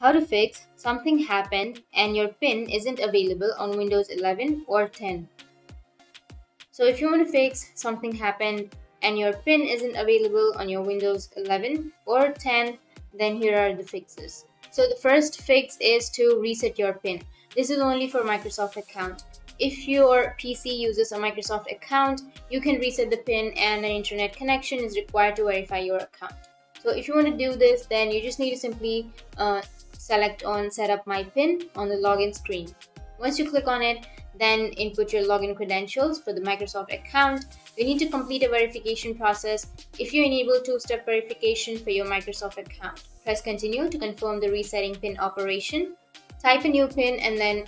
How to fix something happened and your pin isn't available on Windows 11 or 10. So if you want to fix something happened and your pin isn't available on your Windows 11 or 10, then here are the fixes. So the first fix is to reset your pin. This is only for Microsoft account. If your PC uses a Microsoft account, you can reset the pin and an internet connection is required to verify your account. So if you want to do this, then you just need to simply select on set up my pin on the login screen. Once you click on it, then input your login credentials for the Microsoft account. You need to complete a verification process. If you enable two-step verification for your Microsoft account, press continue to confirm the resetting pin operation. Type a new pin and then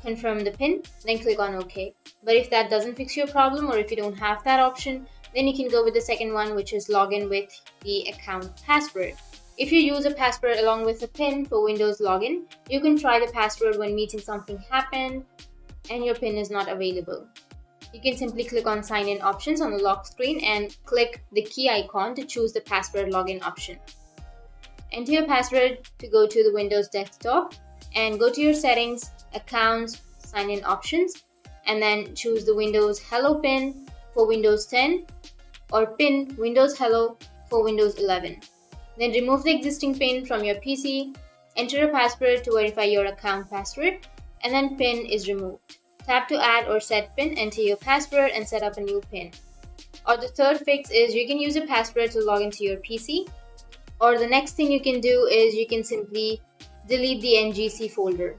confirm the pin, then click on OK. But if that doesn't fix your problem or if you don't have that option, then you can go with the second one, which is login with the account password. If you use a password along with a PIN for Windows login, you can try the password when meeting something happened and your PIN is not available. You can simply click on sign in options on the lock screen and click the key icon to choose the password login option. Enter your password to go to the Windows desktop and go to your settings, accounts, sign in options, and then choose the Windows Hello PIN for Windows 10 or PIN Windows Hello for Windows 11. Then remove the existing PIN from your PC, enter a password to verify your account password, and then PIN is removed. Tap to add or set PIN, enter your password, and set up a new PIN. Or the third fix is you can use a password to log into your PC. Or the next thing you can do is you can simply delete the NGC folder.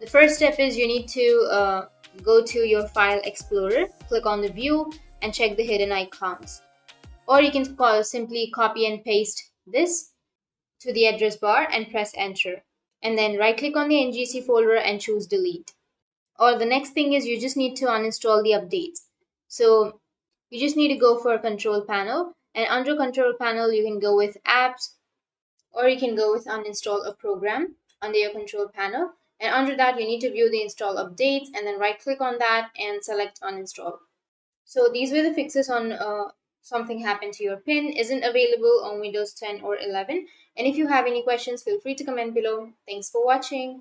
The first step is you need to go to your File Explorer, click on the View, and check the hidden icons. Or you can simply copy and paste this to the address bar and press enter. And then right click on the NGC folder and choose delete. Or the next thing is you just need to uninstall the updates. So you just need to go for control panel, and under control panel you can go with apps, or you can go with uninstall a program under your control panel. And under that you need to view the install updates and then right click on that and select uninstall. So these were the fixes on something happened to your pin isn't available on Windows 10 or 11. And if you have any questions, feel free to comment below. Thanks for watching.